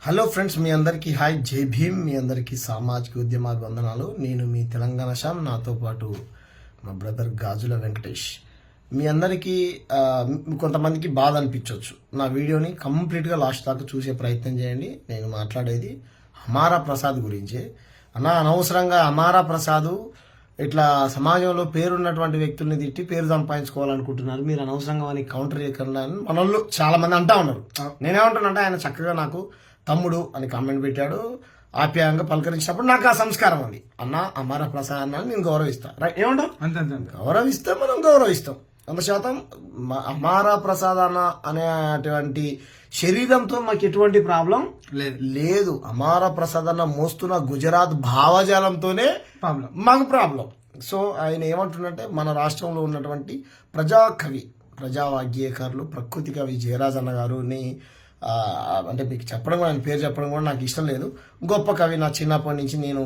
Hello friends, మీ అందరికీ hi, జై భీమ్. మీ అందరికీ సామాజిక ఉద్యమ వందనాలు. నేను మీ తెలంగాణ శ్యామ్, నాతో పాటు మా బ్రదర్ గాజుల వెంకటేష్. మీ అందరికీ కొంతమందికి బాధ అనిపించవచ్చు. నా వీడియోని కంప్లీట్గా లాస్ట్ దాకా చూసే ప్రయత్నం చేయండి. నేను మాట్లాడేది అమారా ప్రసాద్ గురించే. అనవసరంగా అమారా ప్రసాద్ ఇట్లా సమాజంలో పేరున్నటువంటి వ్యక్తుల్ని తిట్టి పేరు సంపాదించుకోవాలనుకుంటున్నారు. మీరు అనవసరంగా అని కౌంటర్ చేయకుండా అని మన వాళ్ళు చాలా మంది అంటా ఉన్నారు. నేనేమంటున్నానంటే, ఆయన చక్కగా నాకు తమ్ముడు అని కామెంట్ పెట్టాడు, ఆప్యాయంగా పలకరించినప్పుడు నాకు ఆ సంస్కారం ఉంది. అమారా ప్రసాద్ అన్న నేను గౌరవిస్తా. రైట్, ఏమంటాం? గౌరవిస్తే మనం గౌరవిస్తాం 100%. అమారా ప్రసాద్ అన్న అనేటువంటి శరీరంతో మాకు ఎటువంటి ప్రాబ్లం లేదు. అమారా ప్రసాద్ అన్న మోస్తున్న గుజరాత్ భావజాలంతోనే మాకు ప్రాబ్లం. సో ఆయన ఏమంటున్నంటే, మన రాష్ట్రంలో ఉన్నటువంటి ప్రజాకవి, ప్రజావాగ్యేయకారులు, ప్రకృతి కవి జయరాజ్ అన్న గారుని అంటే మీకు చెప్పడం కూడా, ఆయన పేరు చెప్పడం కూడా నాకు ఇష్టం లేదు. గొప్ప కవి. నా చిన్నప్పటి నుంచి నేను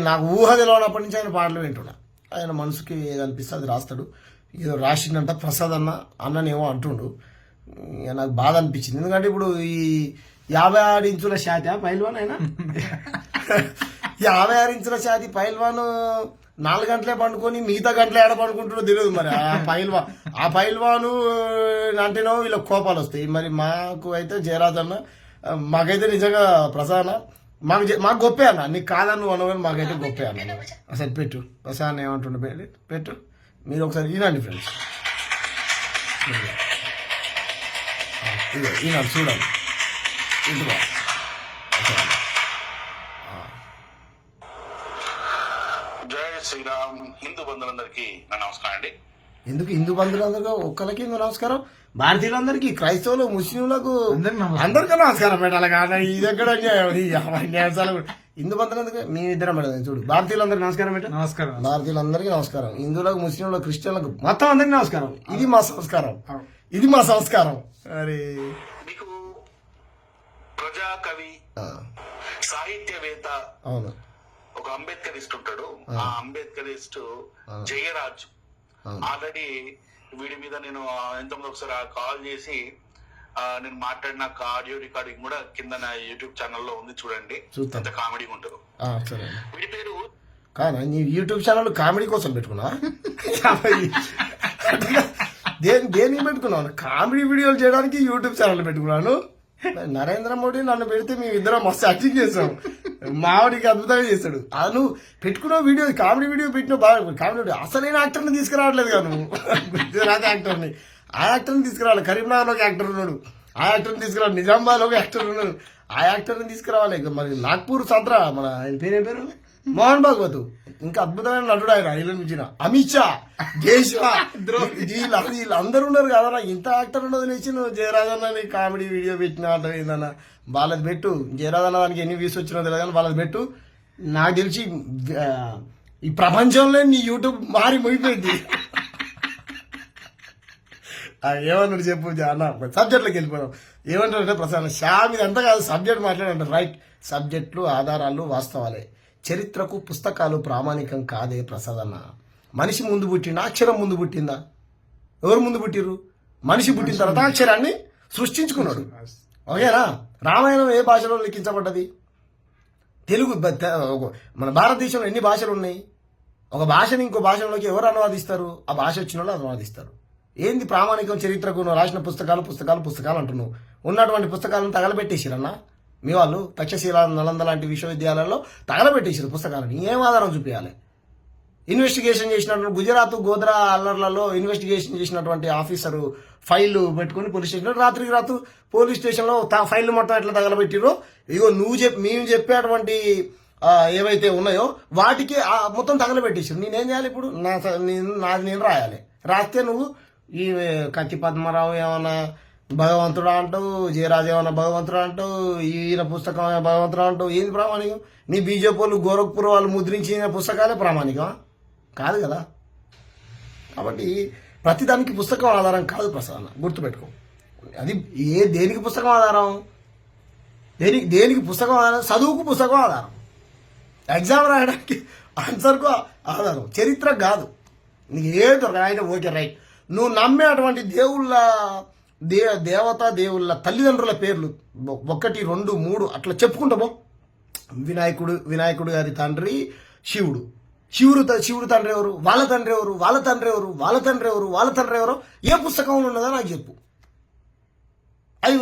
నాకు ఊహ తెలియనప్పటి నుంచి ఆయన పాటలు వింటున్నా. ఆయన మనసుకి ఏది అనిపిస్తే అది రాస్తాడు. ఏదో రాసిందంట ప్రసాద్ అన్ననేమో అంటుండు. నాకు బాధ అనిపించింది. ఎందుకంటే ఇప్పుడు ఈ 56 ఇంచుల షాతి పైల్వాన్ అయినా 56 ఇంచుల షాతి పైల్వాన్ 4 గంటలే పండుకొని మిగతా గంటలే ఏడ పండుకుంటుండో తెలియదు. మరి ఆ పైల్వాను అంటేనో వీళ్ళకి కోపాలు వస్తాయి. మరి మాకు అయితే జయరాజ్ అన్న, మాకైతే నిజంగా ప్రసాద్ మాకు గొప్పే అన్న. నీకు కాదన్న నువ్వు అన్న, మాకైతే గొప్పే అన్న. అసలు పెట్టు ప్రసాద్ ఏమంటుండే, పెట్టు. మీరు ఒకసారి వినండి ఫ్రెండ్స్, ఈనాడు చూడాలి. ఇందులో జై శ్రీరామ్. హిందూ బంధువులందరికీ నా నమస్కారం అండి. ఎందుకు హిందూ బంధువులందరికీ ఒక్కరికి నమస్కారం, భారతీయులందరికీ, క్రైస్తవులు, ముస్లింలకు అందరికీ నమస్కారం పెట్టాలి. కానీ ఇది ఎక్కడ హిందూ బంధువులందరికీ మీ ఇద్దరం పెడదాం. చూడు, భారతీయులందరికీ నమస్కారం పెట్ట. నమస్కారం. భారతీయులందరికీ నమస్కారం, హిందువులకు, ముస్లింలకు, క్రిస్టియన్లకు మొత్తం అందరికీ నమస్కారం. ఇది మా సంస్కారం, ఇది మా సంస్కారం. అరే, మీకు ప్రజాకవి, సాహిత్యవేత్త, అవును, ఒక అంబేద్కరిస్ట్ ఉంటాడు. ఆ అంబేద్కరిస్ట్ జయరాజ్ ఆల్రెడీ వీడి మీద నేను ఎంతమంది ఒకసారి కాల్ చేసి నేను మాట్లాడిన ఆడియో రికార్డింగ్ కూడా కింద నా యూట్యూబ్ ఛానల్లో ఉంది, చూడండి. ఎంత కామెడీగా ఉంటారు. వీడి పేరు కాదా, నీ యూట్యూబ్ ఛానల్ కామెడీ కోసం పెట్టుకున్నా? దేనికి పెట్టుకున్నాను? కామెడీ వీడియోలు చేయడానికి యూట్యూబ్ ఛానల్ పెట్టుకున్నాను. నరేంద్ర మోడీ నన్ను పెడితే మేము ఇద్దరం మస్తు యాక్టింగ్ చేస్తాం. మావాడికి అద్భుతంగా చేస్తాడు. అది నువ్వు పెట్టుకున్న వీడియో, కామెడీ వీడియో పెట్టిన బాగా కామెడీ. అసలైన యాక్టర్ని తీసుకురావట్లేదు కదా నువ్వు. గుజరాత్ యాక్టర్ని, ఆ యాక్టర్ని తీసుకురావాలి. కరీంనగర్లోకి యాక్టర్ ఉన్నాడు, ఆ యాక్టర్ని తీసుకురావాలి. నిజామాబాద్లోకి యాక్టర్ ఉన్నాడు, ఆ యాక్టర్ని తీసుకురావాలి. మరి నాగ్పూర్ సంత్రా, మన ఆయన పేరు పేరు మోహన్ భాగవత్, ఇంకా అద్భుతమైన నటుడు ఆయన. ఐలన్ విజయన, అమిత్ షా, జైషా, వీళ్ళందరూ ఉన్నారు కదా. ఇంత యాక్టర్ ఉన్నది లేచి నువ్వు జయరాజ్ అన్న కామెడీ వీడియో పెట్టినా అంటే ఏందన్నా, వాళ్ళది పెట్టు. జయరాజ్ అన్న దానికి ఎన్ని వ్యూస్ వచ్చినా తెలియదు కానీ వాళ్ళది పెట్టు. నాకు తెలిసి ఈ ప్రపంచంలో నీ యూట్యూబ్ మారి ముగిపోయింది. ఏమన్నాడు చెప్పు అన్న, సబ్జెక్ట్లోకి వెళ్ళిపోయాం. ఏమంటారంటే, ప్రసాద్ శ్యామ్ ఇదంతా కాదు, సబ్జెక్ట్ మాట్లాడంటారు. రైట్, సబ్జెక్టులు, ఆధారాలు, వాస్తవాలే. చరిత్రకు పుస్తకాలు ప్రామాణికం కాదే ప్రసాద్ అన్న. మనిషి ముందు పుట్టిందా, అక్షరం ముందు పుట్టిందా? ఎవరు ముందు పుట్టిర్రు? మనిషి పుట్టిన తర్వాత అక్షరాన్ని సృష్టించుకున్నాడు. ఓకేనా? రామాయణం ఏ భాషలో లిఖించబడ్డది? తెలుగు. మన భారతదేశంలో ఎన్ని భాషలు ఉన్నాయి? ఒక భాషని ఇంకో భాషలోకి ఎవరు అనువాదిస్తారు? ఆ భాష వచ్చిన వాళ్ళు అనువాదిస్తారు. ఏంది ప్రామాణికం? చరిత్రకు నువ్వు రాసిన పుస్తకాలు అంటున్నావు. ఉన్నటువంటి పుస్తకాలను తగలబెట్టేసిరన్నా మీ వాళ్ళు. తక్షశిల, నలంద లాంటి విశ్వవిద్యాలయాల్లో తగలబెట్టేసారు పుస్తకాలను. ఏం ఆధారం చూపించాలి? ఇన్వెస్టిగేషన్ చేసినటువంటి గుజరాత్ గోద్రా అల్లర్లలో ఇన్వెస్టిగేషన్ చేసినటువంటి ఆఫీసరు ఫైల్ పెట్టుకుని పోలీస్ స్టేషన్లో రాత్రికి రాత్రి పోలీస్ స్టేషన్లో ఫైల్ మొత్తం ఎట్లా తగలబెట్టిరో, ఇగో మేము చెప్పేటువంటి ఏవైతే ఉన్నాయో వాటికి మొత్తం తగలబెట్టేసారు. నేనేం చేయాలి ఇప్పుడు? నాది నేను రాయాలి. రాస్తే నువ్వు ఈ కత్తి పద్మరావు ఏమన్నా భగవంతుడు అంటావు, జయరాజ్ ఏమన్నా భగవంతుడు అంటావు, ఈయన పుస్తకం భగవంతుడు అంటావు. ఏంది ప్రామాణికం? నీ బీజేపీ వాళ్ళు, గోరఖ్పూర్ వాళ్ళు ముద్రించిన పుస్తకాలే ప్రామాణికమా? కాదు కదా. కాబట్టి ప్రతిదానికి పుస్తకం ఆధారం కాదు ప్రసాద్, గుర్తుపెట్టుకో. అది దేనికి పుస్తకం ఆధారం? దేనికి పుస్తకం ఆధారం? చదువుకు పుస్తకం ఆధారం, ఎగ్జామ్ రాయడానికి ఆన్సర్కు ఆధారం, చరిత్ర కాదు. నీకు ఏ దొరకదు. అయితే ఓకే, రైట్. నువ్వు నమ్మే అటువంటి దేవుళ్ళ దేవతా దేవుళ్ళ తల్లిదండ్రుల పేర్లు 1, 2, 3 అట్లా చెప్పుకుంటాము. వినాయకుడు గారి తండ్రి శివుడు. శివుడు తండ్రి ఎవరు, వాళ్ళ తండ్రి ఎవరు, వాళ్ళ తండ్రి ఎవరు, వాళ్ళ తండ్రి ఎవరు, వాళ్ళ తండ్రి ఎవరు, ఏ పుస్తకంలో ఉన్నదో నాకు చెప్పు. అది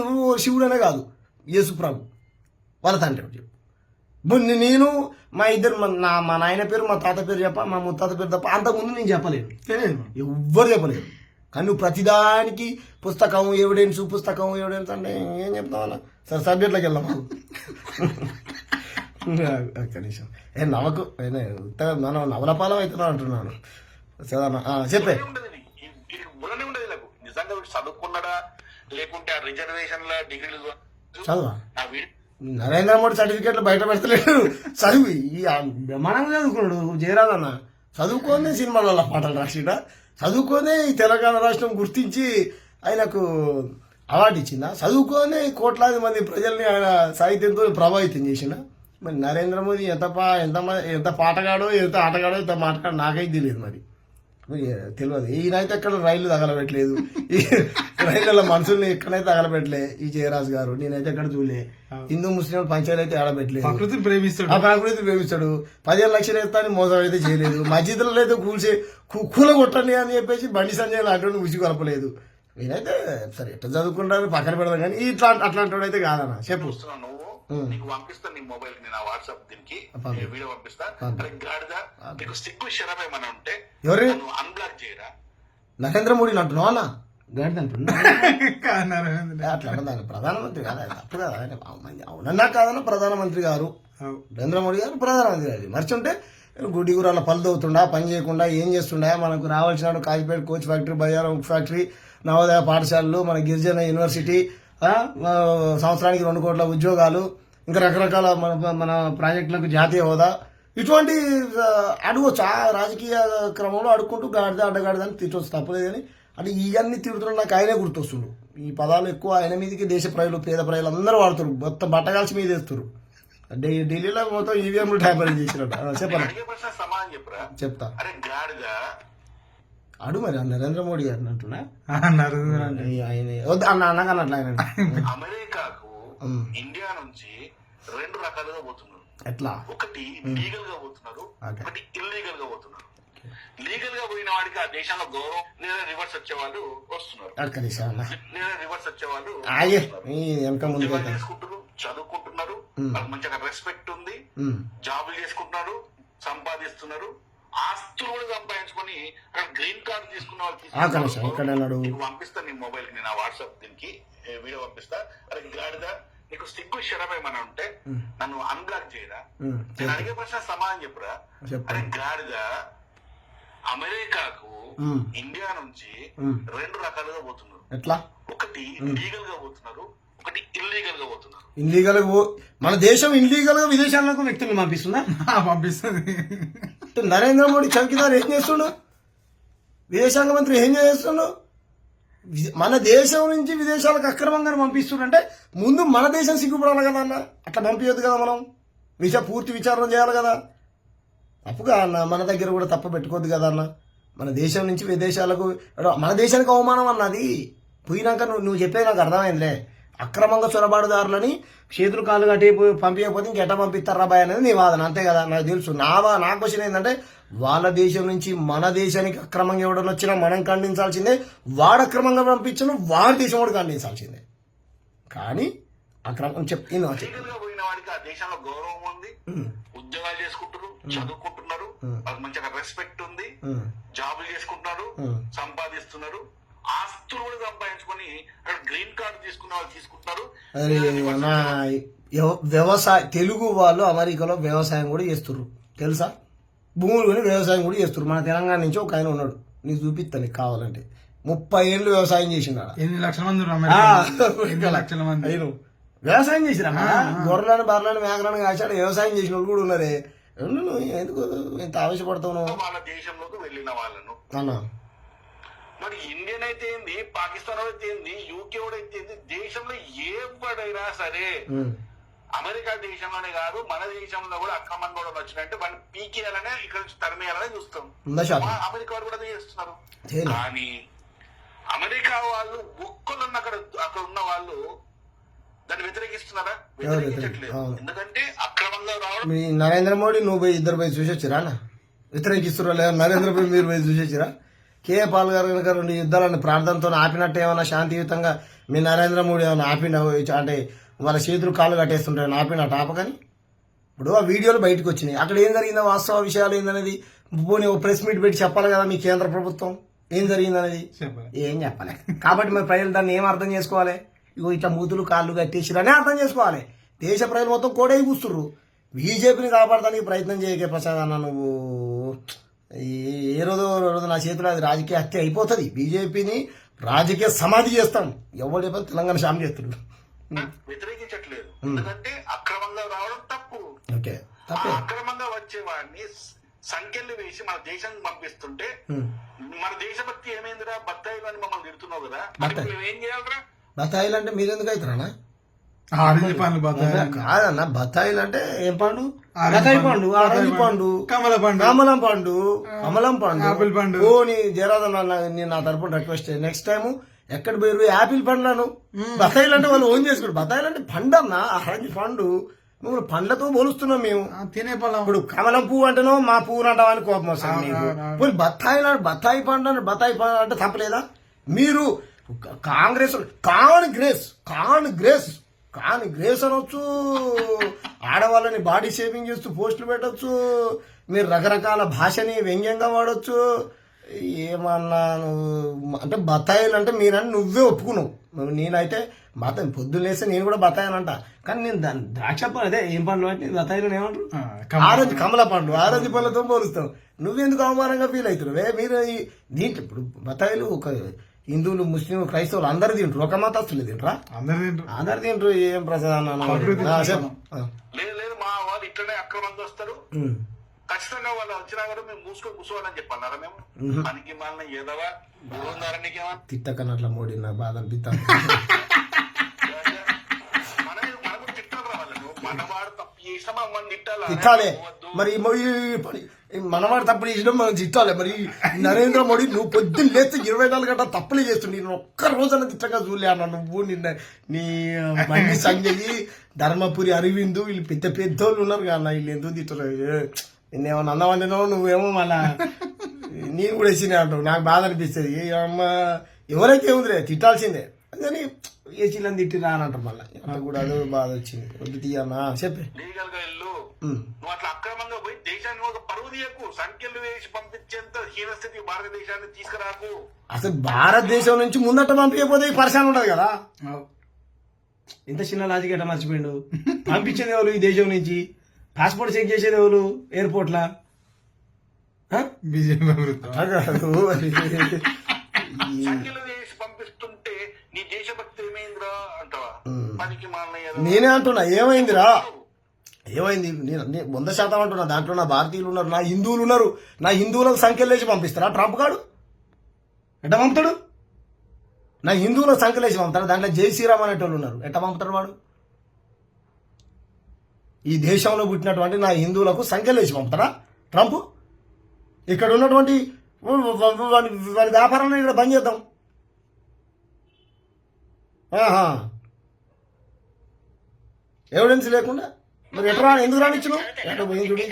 శివుడు అనే కాదు, యేసుప్రభు వాళ్ళ తండ్రి ఎవరు చెప్పు. నేను మా ఇద్దరు మా నాయన పేరు మా తాత పేరు చెప్ప, మా ముత్తాత పేరు తప్ప అంతకుముందు నేను చెప్పలేను, ఎవ్వరు చెప్పలేరు. కానీ నువ్వు ప్రతిదానికి పుస్తకం ఎవిడెన్స్ అంటే ఏం చెప్తావన్నా? సరే సబ్జెక్ట్లోకి వెళ్దాం. కనీసం నవ్వకు మనం నవలపాలం అవుతున్నావు అంటున్నాను. చెప్పే నిజంగా చదువుకున్నాడా లేకుంటే రిజర్వేషన్ డిగ్రీలు చదువా? నరేంద్ర మోడీ సర్టిఫికేట్లు బయట పెడతలేడు. చదువు బ్రహ్మాండంగా చదువుకున్నాడు జయరాజన్న. చదువుకోనే సినిమాలలో పాటలు రాసిడా, చదువుకోనే ఈ తెలంగాణ రాష్ట్రం గుర్తించి ఆయనకు అవార్డు ఇచ్చిందా, చదువుకోనే కోట్లాది మంది ప్రజల్ని ఆయన సాహిత్యంతో ప్రభావితం చేసిందా. మరి నరేంద్ర మోదీ ఎంత పాటగాడో, ఎంత ఆటగాడో, ఎంత మాటగాడో నాకైతే తెలియదు. మరి తెలియదు. ఈయనైతే ఎక్కడ రైళ్లు తగలబెట్టలేదు, ఈ రైళ్లలో మనుషుల్ని ఎక్కడైతే తగలబెట్టలే ఈ జయరాజ్ గారు. నేనైతే ఎక్కడ చూడలే. హిందూ ముస్లిం పంచాయతీ అయితే ఆడబెట్టలేదు. ప్రకృతిని ప్రేమిస్తాడు. 15 లక్షలు వేస్తానని మోసం అయితే చేయలేదు. మస్జిద్లలో అయితే కూల కొట్టండి అని చెప్పేసి బండి సంజయ్ లాంటి ఉసి కలపలేదు. నేనైతే సరే ఎట్లా చదువుకుంటాను పక్కన పెడదాం, కానీ అట్లాంటి అయితే కాదన్న. చెప్పు. నీకు పంపిస్తా నీ మొబైల్ కి, నా వాట్సాప్ దీనికి వీడియో పంపిస్తా. గాడిదా నీకు సిగ్గు శరం ఏమైనా ఉంటే నువ్వు అన్బ్లాక్ చేయరా. నరేంద్ర మోడీ అంటున్నావు అన్న, గాడిద అంటున్నా. అట్లా ప్రధానమంత్రి కాదు, తప్పు కదా. అవునన్నా కాదన్న, ప్రధానమంత్రి గారు నరేంద్ర మోడీ గారు ప్రధానమంత్రి గారు. మర్చుంటే గుడి గురాల పళ్ళు తవ్వుతుండా, పని చేయకుండా ఏం చేస్తుండా. మనకు రావాల్సిన కాజిపేట కోచ్ ఫ్యాక్టరీ, బయ్యారం ఉక్ ఫ్యాక్టరీ, నవోదయ పాఠశాలలు, మన గిరిజన యూనివర్సిటీ, సంవత్సరానికి 2 కోట్ల ఉద్యోగాలు, ఇంకా రకరకాల మన ప్రాజెక్టులకు జాతీయ హోదా, ఇటువంటి అడగవచ్చు. ఆ రాజకీయ క్రమంలో అడుక్కుంటూ అడ్డగాడిదని తిట్టవచ్చు, తప్పలేదు. కానీ అంటే ఇవన్నీ తిడుతున్నా నాకు ఆయనే గుర్తొస్తుండు. ఈ పదాలు ఎక్కువ ఆయన మీదకి దేశ ప్రజలు, పేద ప్రజలు అందరూ వాడుతారు. మొత్తం బట్టగాల్చి మీద వేస్తారు. ఢిల్లీలో మొత్తం ఈవీఎంలు ట్యాంపరింగ్ చేసినట్టు. చెప్పండి, చెప్తా. అడు మరి నరేంద్ర మోడీ గారు అంటున్నా ఆయన అన్నకన్నట్లు ఆయన అమెరికాకు ఇండియా నుంచి 2 రకాలుగా పోతున్నారు. ఎట్లా? ఒకటి లీగల్ గా పోతున్నారు, ఒకటి ఇల్లీగల్ గా పోతున్నారు. లీగల్ గా పోయిన వాడికి ఆ దేశంలో గౌరవం లేదా రివర్స్ వచ్చేవాళ్ళు వస్తున్నారు, లేదా రివర్స్ వచ్చేవాళ్ళు చేసుకుంటారు, చదువుకుంటున్నారు, వాళ్ళకి మంచిగా రెస్పెక్ట్ ఉంది, జాబులు చేసుకుంటున్నారు, సంపాదిస్తున్నారు, ఆస్తులు కూడా సంపాదించుకొని అక్కడ గ్రీన్ కార్డు తీసుకున్న వాళ్ళు పంపిస్తా నీ మొబైల్ కి, నా వాట్సాప్ దీనికి వీడియో పంపిస్తా. అరే గాడిదా నీకు సిగ్గు శరం ఏమైనా ఉంటే నన్ను అన్బ్లాక్ చేయరా. నేను అడిగే ప్రశ్న సమాధానం చెప్పురా. అరే గాడిదా అమెరికాకు ఇండియా నుంచి 2 రకాలుగా పోతున్నారు. ఎట్లా? ఒకటి లీగల్ గా పోతున్నారు, ఒకటి ఇల్లీగల్ గా పోతున్నారు. ఇల్లీగల్ మన దేశం ఇల్లీగల్ గా విదేశాలకు వ్యక్తులు పంపిస్తుందా? పంపిస్తుంది. నరేంద్ర మోడీ చౌకీదార్ ఏం చేస్తుండు? విదేశాంగ మంత్రి ఏం చేస్తుండు? మన దేశం నుంచి విదేశాలకు అక్రమంగా పంపిస్తుండే ముందు మన దేశం సిగ్గుపడాలి కదా అన్న. అట్లా పంపించద్దు కదా. మనం పూర్తి విచారణ చేయాలి కదా. తప్పుగా అన్న, మన దగ్గర కూడా తప్పు పెట్టుకోవద్దు కదా అన్న. మన దేశం నుంచి విదేశాలకు, మన దేశానికి అవమానం అన్నది. పోయినాక నువ్వు చెప్పేది నాకు అర్థమైందిలే. అక్రమంగా చొరబాటుదారులని చేతులు కాళ్ళు కట్టి పంపించకపోతే ఇంకెట్లా పంపిస్తారా బాయ్ అనేది నీ వాదన, అంతే కదా. నాకు తెలుసు. నా క్వశ్చన్ ఏంటంటే, వాళ్ళ దేశం నుంచి మన దేశానికి అక్రమంగా ఎవడని వచ్చినా మనం ఖండించాల్సిందే. వాడు అక్రమంగా పంపించను, వాడి దేశం కూడా ఖండించాల్సిందే. కానీ అక్రమం పోయిన వాడికి ఆ దేశంలో గౌరవం ఉంది, ఉద్యోగాలు చేసుకుంటారు, చదువుకుంటున్నారు, వాళ్ళకి మంచిగా రెస్పెక్ట్ ఉంది, జాబులు చేసుకుంటున్నారు, సంపాదిస్తున్నారు, ఆస్తులు కూడా సంపాదించుకొని గ్రీన్ కార్డు తీసుకున్న వాళ్ళు తీసుకుంటున్నారు. వ్యవసాయ తెలుగు వాళ్ళు అమెరికాలో వ్యవసాయం కూడా చేస్తున్నారు తెలుసా. భూములు కొని వ్యవసాయం కూడా చేస్తున్నారు. మన తెలంగాణ నుంచి ఒక ఆయన ఉన్నాడు, నీకు చూపిస్తాను నీకు కావాలంటే. 30 ఏళ్ళు వ్యవసాయం చేసినాడు. 8 లక్షల మంది అయిన వ్యవసాయం చేసినా. గొర్రెలను బర్రెలను మేకలను కాశాడు. వ్యవసాయం చేసిన వాళ్ళు కూడా ఉన్నారే. ఎందుకు ఇంత ఆవేశపడతావు? వాళ్ళ దేశంలోకి వెళ్ళిన వాళ్ళను అన్నా. మరి ఇండియన్ అయితే ఏంది, పాకిస్తాన్ అయితే ఏంది, యూకే అయితే ఏంది, దేశంలో ఎవడైనా సరే, అమెరికా దేశంలోనే కాదు మన దేశంలో కూడా అక్రమంగా కూడా వచ్చినట్టు వాడిని పీకేయాలనే, ఇక్కడ నుంచి తరిమేయాలనే చూస్తాం. అమెరికా వాడు కూడా చేస్తున్నారు. కానీ అమెరికా వాళ్ళు ఒక్కళ్ళన్న అక్కడ ఉన్న వాళ్ళు దాన్ని వ్యతిరేకిస్తున్నారా? ఎవరు వ్యతిరేకించట్లేదు. అవును. ఎందుకంటే అక్రమంగా రావడం. మీ నరేంద్ర మోడీ నువ్వు పోయి ఇద్దరు పోయి చూసొచ్చిరా అన్న? వ్యతిరేకిస్తురా లేదా? నరేంద్ర మోడీ మీరు పోయి చూసొచ్చిరా? కేఏ పాల్ గారు కనుక 2 యుద్ధాలను ప్రార్థనతో ఆపినట్టు ఏమైనా శాంతియుతంగా మీ నరేంద్ర మోడీ ఏమైనా ఆపిన అంటే వాళ్ళ చేతులు కాళ్ళు కట్టేస్తుంటారు ఆపినట్టు ఆపకని? ఇప్పుడు ఆ వీడియోలు బయటకు వచ్చినాయి. అక్కడ ఏం జరిగిందో వాస్తవ విషయాలు ఏందనేది పోనీ ఓ ప్రెస్ మీట్ పెట్టి చెప్పాలి కదా మీ కేంద్ర ప్రభుత్వం ఏం జరిగిందనేది. ఏం చెప్పలే. కాబట్టి మరి ప్రజలు దాన్ని ఏం అర్థం చేసుకోవాలి? ఇగో ఇట్లా మూతులు కాళ్ళు కట్టేసిరనే అర్థం చేసుకోవాలి. దేశ ప్రజలు మొత్తం కోడే కూస్తుర్రు. బీజేపీని కాపాడడానికి ప్రయత్నం చేయకే ప్రసాద్ అన్న నువ్వు. ఏ రోజు నా చేతిలో అది రాజకీయ హత్య అయిపోతుంది. బీజేపీని రాజకీయ సమాధి చేస్తాం. ఎవరు చెప్పారు తెలంగాణ శామ్ చేస్తున్నాడు. వ్యతిరేకించట్లేదు. ఎందుకంటే అక్రమంగా రావడం తప్పు. ఓకే తప్పే. అక్రమంగా వచ్చే వాడిని సంఖ్యలు వేసి మన దేశానికి పంపిస్తుంటే మన దేశభక్తి ఏమైందిరా? బత్తాయిలు అని మమ్మల్ని తిడుతున్నావు కదా, మేము ఏం చేయాలరా? బత్తాయిలు అంటే మీరెందుకు అవుతారా? ఆరెంజ్ పండ్లు బత్తాయి కాదన్న, బత్తాయిలు అంటే ఏం పండు? బత్తాయి పండు, ఆరెంజ్ పండు, కమలం పండు, కమలం పండు, ఆపిల్ పండు. ఓ నీ జరాదన్న నేను నా తరపున రిక్వెస్ట్ నెక్స్ట్ టైం ఎక్కడ పోయి యాపిల్ పండ్లను బత్తాయిలు అంటే వాళ్ళు ఓన్ చేసుకోరు. బత్తాయిలు అంటే పండు అన్న, ఆరెంజ్ పండు. నువ్వు పండ్లతో పోలుస్తున్నాం మేము. తినే పళ్ళం. ఇప్పుడు కమలం పువ్వు అంటేనో మా పువ్వు అంటావని కోపం వస్తుంది మీకు. బత్తాయి పండు అంటే తప్పలేదా? మీరు కాంగ్రెస్ అనొచ్చు, ఆడవాళ్ళని బాడీ షేపింగ్ చేస్తూ పోస్టులు పెట్టచ్చు, మీరు రకరకాల భాషని వ్యంగ్యంగా వాడచ్చు. ఏమన్నా అంటే బత్తాయిలు అంటే మీరని నువ్వే ఒప్పుకున్నావు. నేనైతే బత్తాయి పొద్దున్న లేస్తే నేను కూడా బత్తాయిని అంట, కానీ నేను దాని ద్రాక్ష పండు అదే ఏం పండు అంటే బత్తాయిలు ఏమంటారు? ఆరెంజ్ కమల పండు, ఆరెంజ్ పండ్లతో పోలుస్తావు. నువ్వెందుకు అవమానంగా ఫీల్ అవుతున్నావు? మీరు దీంట్లో ఇప్పుడు బత్తాయిలు ఒక హిందువులు, ముస్లింలు, క్రైస్తవులు అందరు తింటారు, ఒక మతస్థులు తింటారా? అందరు తింటారు. ఏం ప్రసాద్ లేదు మా వాళ్ళు ఇట్లనే అక్రమంగా వస్తారు. ఖచ్చితంగా వాళ్ళు వచ్చినా కూడా మేము మూసుకొని కూర్చోవాలని చెప్పన్నారా? మేము పనికి మాలిన ఏదవా గురువున్నారనికి తిట్టకన్నట్ల మోడీ నాకు బాధ అనిపిస్తాను. మనము తిట్టాలి వాళ్ళను. మనవాడు తప్పు చేసినా మనం తిట్టాలి. మరి మనవాడు తప్పులు చేసినా మనం తిట్టాలి. మరి నరేంద్ర మోడీ నువ్వు పొద్దున్న లేస్తే 24 గంటలు తప్పులే చేస్తుండే. నేను ఒక్క రోజన్నా తిట్టగా చూడలే అన్న. నువ్వు నిన్న నీ బండి సంజయ్, ధర్మపురి అరవింద్ వీళ్ళు పెద్ద పెద్దోళ్ళు ఉన్నారు కదా, వీళ్ళు ఎందుకు తిట్టలేదు? నిన్నేమన్నా అన్నవండినావు నువ్వేమో మళ్ళా నేను కూడా వేసినా అంటావు. నాకు బాధ అనిపిస్తుంది. అమ్మ ఎవరైతే ఏముందిలే తిట్టాల్సిందే, కానీ ఏసీలను తిట్టిరా అని అంటారు మళ్ళీ. అంత కూడా అదే బాధ వచ్చింది. వద్దు తీయన్నా చెప్పి లీగల్ గా వెళ్ళు. నువ్వు అట్లా అక్రమంగా పోయి దేశాన్ని ఒక పరువు తీయకు. సంఖ్యలు వేసి పంపించేంత హీనస్థితి భారతదేశాన్ని తీసుకురాకు. అసలు భారతదేశం నుంచి ముందట పంపించకపోతే పరిశాన్ ఉండదు కదా. ఇంత చిన్న లాజిక్ ఎట్లా మర్చిపోయిండు? పంపించేది ఎవరు ఈ దేశం నుంచి? పాస్పోర్ట్ చెక్ చేసేది ఎవరు ఎయిర్పోర్ట్ లా? సంఖ్యలు వేసి పంపిస్తుంటే నీ దేశభక్తి ఏమైందిరా అంటావా? పనికి మాలిన నేనే అంటున్నా ఏమైందిరా, ఏమైంది? నేను 100% అంటున్నా. దాంట్లో నా భారతీయులు ఉన్నారు, నా హిందువులు ఉన్నారు. నా హిందువులకు సంఖ్యలు వేసి పంపిస్తారా ట్రంప్ గాడు? ఎట్లా పంపుతాడు? నా హిందువులకు సంఖ్యలు వేసి పంపుతాడు. దాంట్లో జై శ్రీరామ్ అనేటోళ్ళు ఉన్నారు. ఎట్లా పంపుతాడు వాడు? ఈ దేశంలో పుట్టినటువంటి నా హిందువులకు సంఖ్యలు వేసి పంపుతారా ట్రంప్? ఇక్కడ ఉన్నటువంటి వాడి వ్యాపారాన్ని ఇక్కడ బంద్ చేద్దాం. ఎవిడెన్స్ లేకుండా మరి ఎట్లా ఎందుకు రానిచ్చినావు? ఎట్లా పోయింది చూడు,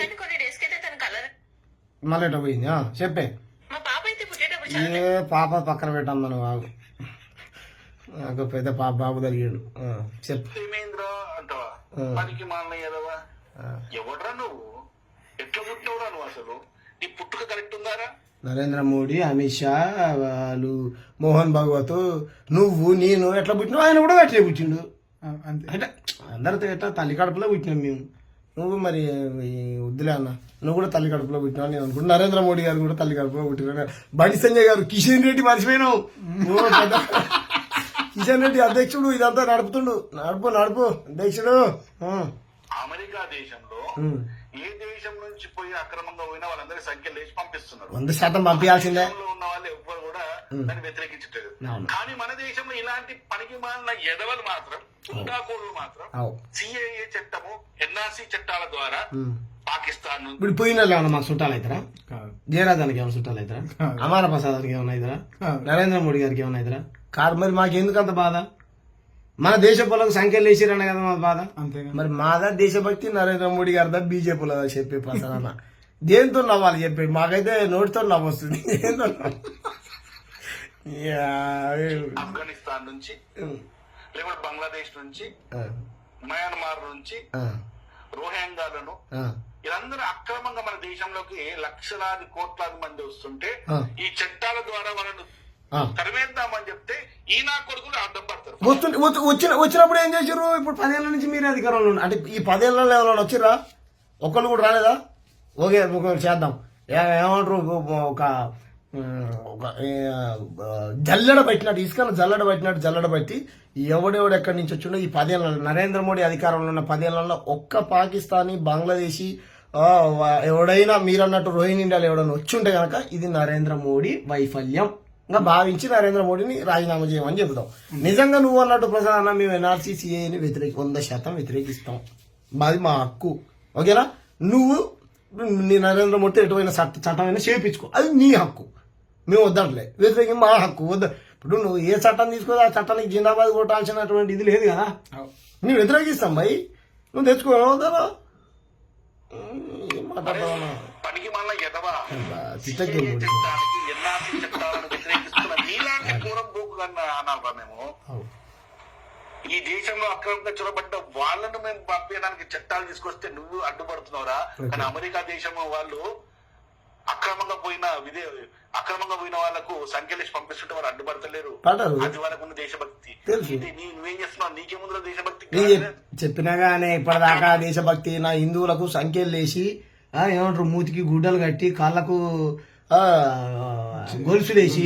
మళ్ళీ ఎట్లా పోయింది చెప్పే. ఏ పాప పక్కన పెట్టాం మనం. బాబు నాకు పెద్ద పాప బాబు కలిగాడు. చెప్పు ఏమైందిరా అంటావా? పనికి మాలిన ఏదవా? ఎవడ్రా నువ్వు? ఎట్లా పుట్టినవురా నువ్వు? అసలు నీ పుట్టుక కరెక్ట్ ఉందారా? నరేంద్ర మోడీ, అమిత్ షా, వాళ్ళు మోహన్ భాగవత్, నువ్వు నేను ఎట్లా పుట్టినావు, ఆయన కూడా అట్లే పుట్టిండు. అంటే అందరితో ఎట్లా తల్లి కడుపులో పుట్టినాం మేము. నువ్వు మరి వద్దులే అన్న, నువ్వు కూడా తల్లి కడుపులో పుట్టినావు నేను అనుకుంటా. నరేంద్ర మోడీ గారు కూడా తల్లి కడుపులో పుట్టినా. బండి సంజయ్ గారు, కిషన్ రెడ్డి మర్చిపోయినావు. కిషన్ రెడ్డి అధ్యక్షుడు ఇదంతా నడుపుతుండు. నడుపు అధ్యక్షుడు. అమెరికా దేశంలో ఏ దేశం నుంచి పోయి అక్రమంగా పోయినా వాళ్ళందరి సంఖ్యలు వేసి పంపిస్తున్నారు. 100% పంపించాల్సిందే. ఉన్న వాళ్ళు ఎవ్వరు కూడా దాన్ని వ్యతిరేకించట్లేదు. కానీ మన దేశంలో ఇలాంటి పనికి మాలిన ఎదవలు మాత్రం, గుండాకోళ్ళు మాత్రం సిఏఏ చట్టము, ఎన్ఆర్సీ చట్టాల ద్వారా పాకిస్తాన్ నుంచి ఇప్పుడు పోయిన వాళ్ళు ఏమన్నా మాకు చుట్టాలు అవుతారా? కాదు జయరాజానికి ఏమైనా చుట్టాలు అవుతారా? కాదు. అమార ప్రసాదానికి ఏమైనా అవుతారా? కాదు. నరేంద్ర మోడీ గారికి ఏమైనా అవుతారా? కాదు. మరి మాకు ఎందుకు అంత బాధ? మన దేశ పొలకు సంఖ్యలు వేసిరన్న కదా మా బాధ. అంతేగా మరి మాదా దేశభక్తి, నరేంద్ర మోడీ గారిదా బీజేపీలో చెప్పే ప్రసాదన్న దేంతో నవ్వాలి చెప్పి? మాకైతే నోటితో నవ్వు వస్తుంది. దేంతో ఆఫ్ఘనిస్తాన్ నుంచి లేకపోతే బంగ్లాదేశ్ నుంచి మయన్మార్ నుంచి రోహింగ్యాలను వీళ్ళందరూ అక్రమంగా మన దేశంలోకి లక్షలాది కోట్లాది మంది వస్తుంటే ఈ చట్టాల ద్వారా వాళ్ళను తరిమేద్దామని చెప్తే ఈ నా కొడుకులు అడ్డం పడతారు. వచ్చినప్పుడు ఏం చేసారు? ఇప్పుడు 10 ఏళ్ళ నుంచి మీరే అధికారంలో ఉన్నారు. అంటే ఈ 10 ఏళ్ళలో ఎవరైనా వచ్చిర్రా? ఒకళ్ళు కూడా రాలేదా? ఓకే ఒకళ్ళు చేద్దాం. ఏమంటారు? ఒక జల్లెడ పెట్టినట్టు, ఇసుకను జల్లెడ పెట్టి ఎవడెవడు ఎక్కడి నుంచి వచ్చిండో ఈ 10 ఏళ్ళలో, నరేంద్ర మోడీ అధికారంలో ఉన్న 10 ఏళ్ళలో ఒక్క పాకిస్తానీ, బంగ్లాదేశీ ఎవడైనా మీరన్నట్టు రోహింగ్యాలు ఎవడైనా వచ్చుంటే కనుక ఇది నరేంద్ర మోడీ వైఫల్యం ఇంకా భావించి నరేంద్ర మోడీని రాజీనామా చేయమని చెబుతాం. నిజంగా నువ్వు అన్నట్టు ప్రధాన మేము ఎన్ఆర్సీ సిఏని 100% వ్యతిరేకిస్తాం. అది మా హక్కు. ఓకేనా? నువ్వు నీ నరేంద్ర మోడీతో ఎటువంటి చట్టమైనా చేయించుకో, అది నీ హక్కు. మేము వద్దట్లే, వ్యతిరేకం మా హక్కు. వద్ద ఇప్పుడు నువ్వు ఏ చట్టం తీసుకో ఆ చట్టానికి జిందాబాద్ కొట్టాల్సినటువంటి ఇది లేదు కదా. నువ్వు వ్యతిరేకిస్తాం భయ్, నువ్వు తెచ్చుకోవద్దా? మాట్లాడతావా? పనికి మళ్ళీ ఎదవా చిట్టకి చట్టానికి ఎన్ఆర్సీ చట్టాలను వ్యతిరేకిస్తున్న నీలాంటి పూరం పోకు కన్నా అనాలరా మేము. ఈ దేశంలో అక్రమంగా చొరబడ్డ వాళ్ళను మేము పంపించడానికి చట్టాలు తీసుకొస్తే నువ్వు అడ్డుపడుతున్నావురా. కానీ అమెరికా దేశం వాళ్ళు అక్రమంగా పోయిన వాళ్ళకు సంఖ్యలేసి పంపిస్తుంటే వాళ్ళు అడ్డుపడతలేరు. అది వాళ్ళకు ఉన్న దేశభక్తి. నువ్వేం చేస్తున్నావు? నీకే ముందు దేశభక్తి చెప్పినా గానీ ఇప్పటిదాకా దేశభక్తి నా హిందువులకు సంఖ్యలు లేసి ఏమంటారు మూతికి గుడ్డలు కట్టి కాళ్ళకు గొలుసులేసి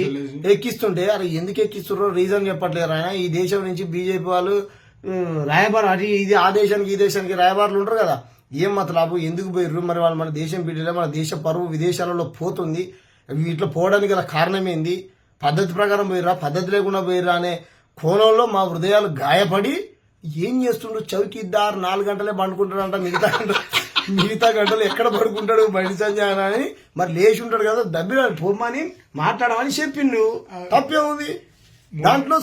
ఎక్కిస్తుంటే అరే ఎందుకు ఎక్కిస్తున్నారో రీజన్ చెప్పట్లేరు. ఆయన ఈ దేశం నుంచి బీజేపీ వాళ్ళు రాయబారు అది ఇది ఆ దేశానికి ఈ దేశానికి రాయబారులు ఉంటారు కదా, ఏం మతలాభం? ఎందుకు పోయిర్రు? మరి వాళ్ళు మన దేశం బిడ్డలే, మన దేశ పరువు విదేశాలలో పోతుంది. వీటిలో పోవడానికి గల కారణం ఏంది? పద్ధతి ప్రకారం పోయిర్రా, పద్ధతి లేకుండా పోయిర్రా అనే కోణంలో మా హృదయాలు గాయపడి ఏం చేస్తుండ్రు? చౌకీదార్ 4 గంటలే పండుకుంటాడంట, మిగతా గంటలు ఎక్కడ పడుకుంటాడు బండి సంజయ్ అని. మరి లేచి ఉంటాడు కదా, దబ్బిరాడు పొమ్మని మాట్లాడమని చెప్పిండు. తప్పే ఉంది దాంట్లో?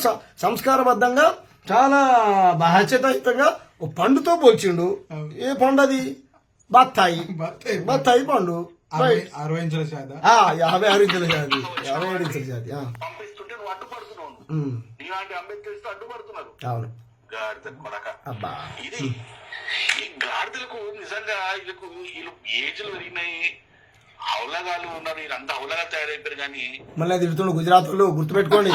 సంస్కారబద్ధంగా చాలా బాధ్యతాయుతంగా ఓ పండుతో పోల్చిండు. ఏ పండు అది? బత్తాయి పండు. 60 ఇంచుల శాత, 56 ఇంచుల జాతి, 57 ఇంచుల జాతి. పంపిస్తుంటే నువ్వు అడ్డుపడుతున్నావు. నీలాంటి అంబేద్కర్ అడ్డుపడుతున్నారు. అవును. గాడిద కొడక. అబ్బా ఇది ఈ గాడిదలకు నిజంగా వీళ్ళు ఏజ్లు పెరిగినాయి, హౌలగాలు ఉన్నారు, వీళ్ళంతా హౌలగా తయారైపోయారు. కానీ మళ్ళీ తిడుతుండు గుజరాత్ వాళ్ళు, గుర్తుపెట్టుకోండి.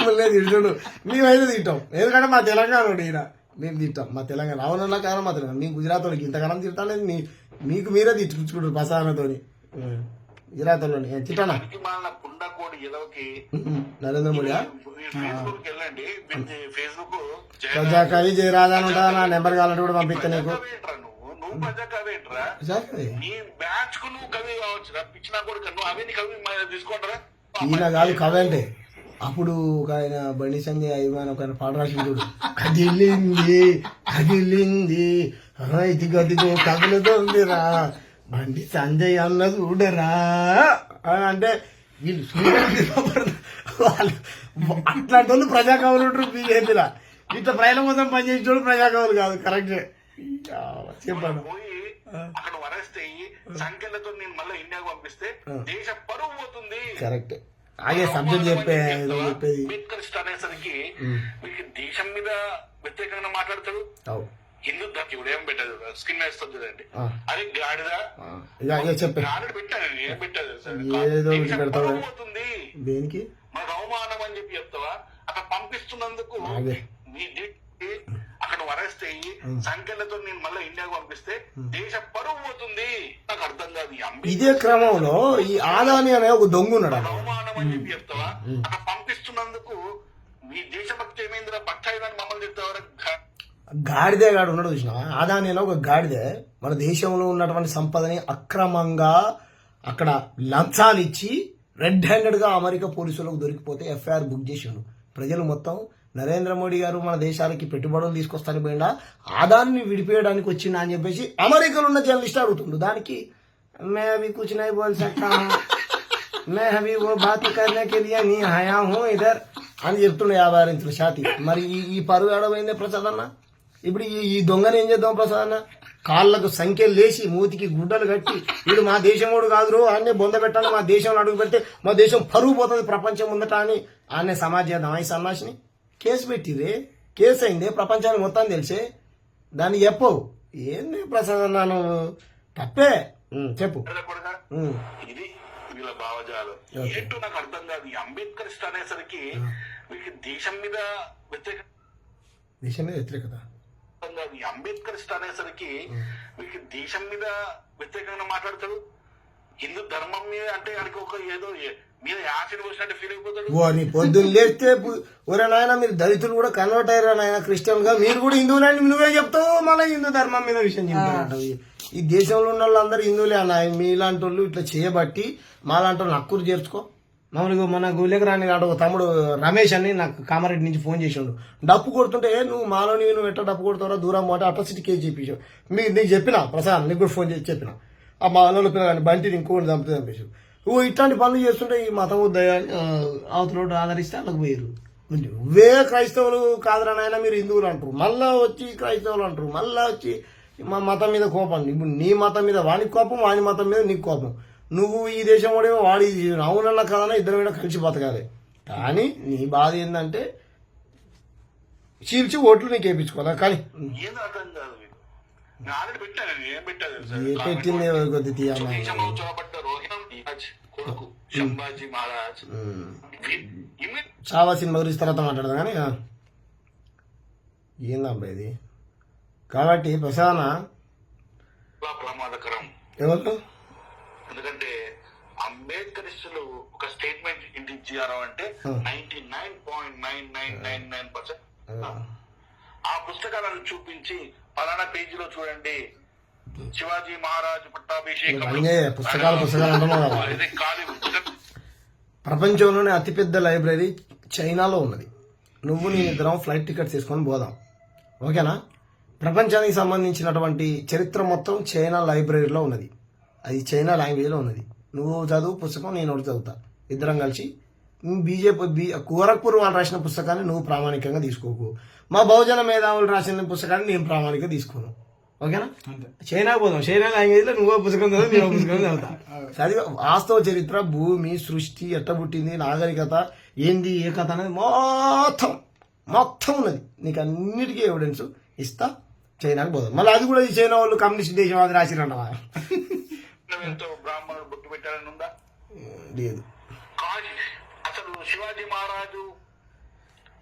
మళ్ళీ తిడుతుండు. మేమైతే తింటాం, ఎందుకంటే మా తెలంగాణ ఈయన. మేము తింటాం మా తెలంగాణ. అవునన్నా కారణం మా తెలంగాణ. మేము గుజరాత్ వాళ్ళకి ఇంతకాలం తింటాలేదు. మీకు మీరే తిట్టుకుంటారు ప్రసాదనతోని. గుజరాత్ వాళ్ళని తిట్టానా? కుండకోడి ఎదవకి నరేంద్ర మోడీ ఫేస్బుక్ వెళ్ళండి. ఫేస్బుక్ ప్రజాకవి జయరాజా అని ఉంటా. నా నెంబర్ కావాలంటే కూడా పంపిస్తా నీకు. నువ్వు ప్రజాకవి ఏంట్రా? నీ బ్యాచ్ కు నువ్వు కవి కావచ్చు, పిచ్చినా కూడా నువ్వు అవే నీ కవి తీసుకోండిరా. ఈయన కాదు కవి అంటే. అప్పుడు ఒక ఆయన బండి సంజయ్ అయ్యమని ఒక ఆయన పాట రాసింది చూడు, కదిలింది ఇది గదిగో కదులుతోందిరా బండి సంజయ్ అన్న చూడరా అని అంటే వీళ్ళు వాళ్ళు అట్లాంటి వాళ్ళు ప్రజాకవులు ఉంటారు బీజేపీలో. ఇట్లా ప్రజల కోసం పనిచేసే వాళ్ళు ప్రజాకవులు కాదు. కరెక్టే చెప్పాను. పోయి అక్కడ వరేస్తే సంఖ్యలతో నేను మళ్ళీ ఇండియాకు పంపిస్తే దేశ పరువు పోతుంది. కరెక్ట్. అదే సబ్జెక్ట్ చెప్పేది అంబేద్కర్ అనేసరికి మీకు దేశం మీద వ్యతిరేకంగా మాట్లాడతాడు. హిందూ దానికి ఇవిడేం పెట్టదు, స్కిన్ వేస్తుంది చూడండి. అది గాడిదా గాడిద పెట్టాను, ఏం పెట్టదు పోతుంది. దేనికి మనకు అవమానం అని చెప్పి చెప్తావా? అక్కడ పంపిస్తున్నందుకు మీ అక్కడ వరేస్తే సంఖ్యలతో నేను మళ్ళీ ఇండియాకు పంపిస్తే దేశ పరువు పోతుంది. నాకు అర్థం కాదు. ఇదే క్రమంలో ఈ ఆదాని అనే ఒక దొంగ ఉన్నాడు. అవమానం అని చెప్పి చెప్తావా? అక్కడ పంపిస్తున్నందుకు మీ దేశభక్తి ఏమైందిరా? పట్టాయిదని మమ్మల్ని చెప్తావా? గాడిదే గాడు ఉన్నాడు చూసినా. ఆదాని అనే ఒక గాడిదే మన దేశంలో ఉన్నటువంటి సంపదని అక్రమంగా అక్కడ లంచాలు ఇచ్చి రెడ్ హ్యాండెడ్ గా అమెరికా పోలీసులకు దొరికిపోతే ఎఫ్ఐఆర్ బుక్ చేసిండు. ప్రజలు మొత్తం నరేంద్ర మోడీ గారు మన దేశానికి పెట్టుబడులు తీసుకొస్తాను పోయిందా ఆదాన్ని విడిపోయడానికి వచ్చిందా అని చెప్పేసి అమెరికాలో ఉన్న జర్నలిస్ట్ అడుగుతుండు. దానికి మే అవి కుछ नहीं बोल सकता हूं, मैं अभी वो बात करने के लिए नहीं आया हूं इधर అని చెప్తుండే 56 ఇంచుల ఛాతి. మరి ఈ పరువు ఏడమైందే ప్రసాద్ అన్న? ఇప్పుడు ఈ దొంగని ఏం చేద్దాం ప్రసాద్ అన్న? కాళ్ళకు సంఖ్యలు లేచి మూతికి గుడ్డలు కట్టి వీడు మా దేశం వాడు కాదురు ఆన్నే బొంద పెట్టాలి, మా దేశంలో అడుగు పెడితే మా దేశం పరువు పోతుంది ప్రపంచం ముందట అని ఆన్నే సమాజ్ చేద్దాం. ఈ సన్నాసిని కేసు పెట్టిరే, కేసు అయిందే, ప్రపంచానికి మొత్తం తెలిసే, దాన్ని చెప్పవు. ఏంది ప్రసాద్ అన్న నువ్వు? తప్పే. చెప్పు. ఇది వీళ్ళ భావజాలం ఏంటో నాకు అర్థం కాదు. ఈ అంబేద్కరిస్ట్ అనేసరికి వీళ్ళకి దేశం మీద వ్యతిరేకత ఈ అంబేద్కరిస్ట్ అనేసరికి వీళ్ళకి దేశం మీద వ్యతిరేకంగా మాట్లాడతాడు. హిందూ ధర్మం మీద అంటే ఆయనకి ఒక ఏదో మీద యాసిడ్ పోసినట్టు ఫీల్ అయిపోతాడు. ఓ నీ పొద్దున్న లేస్తే ఒరే నాయన మీరు దళితులు కూడా కన్వర్ట్ అయ్యారా నాయన క్రిస్టియన్ గా, మీరు కూడా హిందువులని నువ్వే చెప్తావు, మళ్ళీ హిందూ ధర్మం మీద విషయం చెప్తారంట. ఈ దేశంలో ఉన్న వాళ్ళందరూ హిందువులే అన్న. మీలాంటి వాళ్ళు ఇట్లా చేయబట్టి మాలాంటి వాళ్ళు హక్కులు చేర్చుకో. మామూలుగా మన గుళ్ళకి రాని నాడు తమ్ముడు రమేష్ అని నాకు కామారెడ్డి నుంచి ఫోన్ చేసిండు. డప్పు కొడుతుంటే నువ్వు మాలోని నువ్వు ఎట్లా డప్పు కొడుతావరా దూరం పోతే అట్రాసిటీ కేసు చెప్పించావు. నీకు చెప్పిన ప్రసాద్, నీకు కూడా ఫోన్ చేసి చెప్పిన ఆ మాలో పిల్లగాని బంటిని ఇంకోటి చంపేసావు. నువ్వు ఇట్లాంటి పనులు చేస్తుంటే ఈ మతం అవతల ఆదరిస్తే వాళ్ళకి పోయారు. నువ్వే క్రైస్తవులు కాదురా నాయన మీరు హిందువులు అంటారు, మళ్ళా వచ్చి క్రైస్తవులు అంటారు, మళ్ళా వచ్చి మా మతం మీద కోపం. ఇప్పుడు నీ మతం మీద వానికి కోపం, వాని మతం మీద నీకు కోపం. నువ్వు ఈ దేశం వాడేమో వాడి అవునన్నా కదన్నా ఇద్దరు కూడా కలిసి బతకాలి. కానీ నీ బాధ ఏంటంటే చీల్చి ఓట్లు నీకు వేయించుకోవాలా. కానీ ఏం అర్థం కాదు. నేను ఆల్రెడీ పెట్టాను, ఏం పెట్టాను ఏ పెట్టింది కొద్ది తీయాలి. కొడుకు సంభాజీ మహారాజ్ చాలా సినిమా గురించి తర్వాత మాట్లాడదాం. కానీ ఏందబ్బా ఇది? కాబట్టి ప్రసాదన ప్రమాదకరం. ఎవరు? ఎందుకంటే అంబేద్కరిస్టులు ఒక స్టేట్మెంట్ ఇంటి ఇచ్చారు అంటే 99.9999% ఆ పుస్తకాలను చూపించి పలానా పేజీలో చూడండి శివాజీ మహారాజు పట్టాభిషేకం పుస్తకాలు అంటున్నావు. ప్రపంచంలోనే అతిపెద్ద లైబ్రరీ చైనాలో ఉన్నది. నువ్వు నేను ఇద్దరం ఫ్లైట్ టికెట్స్ తీసుకొని పోదాం, ఓకేనా? ప్రపంచానికి సంబంధించినటువంటి చరిత్ర మొత్తం చైనా లైబ్రరీలో ఉన్నది. అది చైనా లాంగ్వేజ్లో ఉన్నది. నువ్వు చదువు పుస్తకం, నేను ఒకటి చదువుతా, ఇద్దరం కలిసి. గోరఖ్పూర్ వాళ్ళు రాసిన పుస్తకాన్ని నువ్వు ప్రామాణికంగా తీసుకోకు, మా బహుజన మేధావులు రాసిన పుస్తకాన్ని నేను ప్రామాణికంగా తీసుకోను, ఓకేనా? చైనా పోదాం, చైనా లాంగ్వేజ్ లో నువ్వో పుస్తకం చదువు, నేను పుస్తకం చదువుతా. చదివి వాస్తవ చరిత్ర, భూమి, సృష్టి, ఎట్ట పుట్టింది, నాగరికత ఏంది, ఏ కథ అనేది మొత్తం ఉన్నది. నీకు అన్నిటికీ ఎవిడెన్స్ ఇస్తా. చైనాకి పోదాం. మళ్ళీ అది కూడా ఈ చైనా వాళ్ళు కమ్యూనిస్ట్ దేశం అది రాసిరంటవా? బ్రాహ్మణుడు బొట్టు పెట్టాలని ఉందా? లేదు. అసలు శివాజీ మహారాజు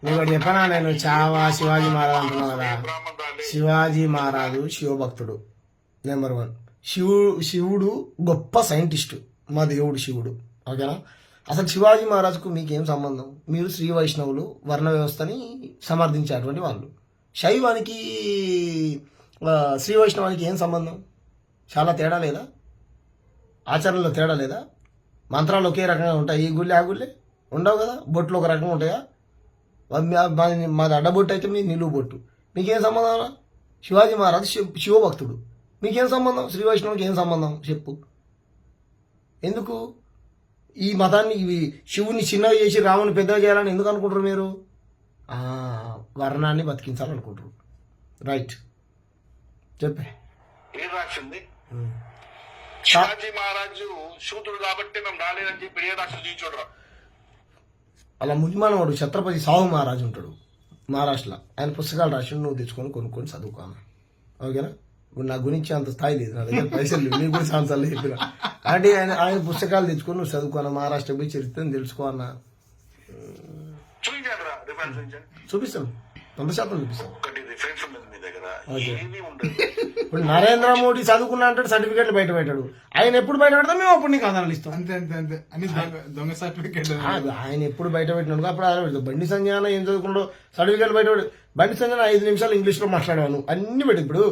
నీకు చెప్పనా, నేను శివాజీ మహారాజు అంటున్నావు కదా. శివాజీ మహారాజు శివభక్తుడు నెంబర్ 1. శివుడు గొప్ప సైంటిస్టు, మా దేవుడు శివుడు, ఓకేనా? అసలు శివాజీ మహారాజుకు మీకేం సంబంధం? మీరు శ్రీ వైష్ణవులు, వర్ణ వ్యవస్థని సమర్థించేటువంటి వాళ్ళు. శైవానికి శ్రీ వైష్ణవానికి ఏం సంబంధం? చాలా తేడా లేదా? ఆచరణలో తేడా లేదా? మంత్రాలు ఒకే రకంగా ఉంటాయి. ఈ గుళ్ళే ఆ గుళ్ళే ఉండవు కదా. బొట్లు ఒక రకంగా ఉంటాయా? మాది అడ్డబొట్టు అయితే మీ నిలువు బొట్టు. మీకేం సంబంధం? శివాజీ మహారాజు శివభక్తుడు, మీకేం సంబంధం? శ్రీ వైష్ణవుకి ఏం సంబంధం చెప్పు? ఎందుకు ఈ మతాన్ని శివుని చిన్నగా చేసి రాముని పెద్దగా చేయాలని ఎందుకు అనుకుంటారు మీరు? వర్ణాన్ని బతికించాలనుకుంటారు. రైట్, చెప్పే. ఏం రాసింది? శివాజీ మహారాజు శూద్రుడు కాబట్టి మేము రాలేదని చెప్పి ఏ రాష్ట్రం చూడరా? అలా ముజ్మానవాడు ఛత్రపతి సాహు మహారాజు ఉంటాడు మహారాష్ట్రలో. ఆయన పుస్తకాలు రాసి నువ్వు తెచ్చుకొని కొనుక్కొని చదువుకోను, ఓకేనా? ఇప్పుడు నా గురించి అంత స్థాయి లేదు, నా దగ్గర పైసలు లేవు, నీ గురించి సంవత్సరాలు చెప్పిన. అంటే ఆయన పుస్తకాలు తెచ్చుకొని నువ్వు చదువుకోనా, మహారాష్ట్ర పోయి చరిత్రను తెలుసుకో అన్న. చూపిస్తాను, 100% చూపిస్తాను. ఇప్పుడు నరేంద్ర మోడీ చదువుకున్నా అంటే సర్టిఫికెట్లు బయట పెట్టాడు. ఆయన ఎప్పుడు బయట పెడతాం మేము అప్పుడు నీకు ఆధారాలు ఇస్తాం. అంతే అంతే అంతే అని దొంగ సర్టిఫికెట్ ఆయన ఎప్పుడు బయట పెట్టినాడు అప్పుడు ఆధారం పెడతాం. బండి సంజయ్ ఏం చదువుకుంటూ సర్టిఫికెట్లు బయట పెడు. బండి సంజయ్ 5 నిమిషాలు ఇంగ్లీష్లో మాట్లాడాను, అన్ని పెట్టి. ఇప్పుడు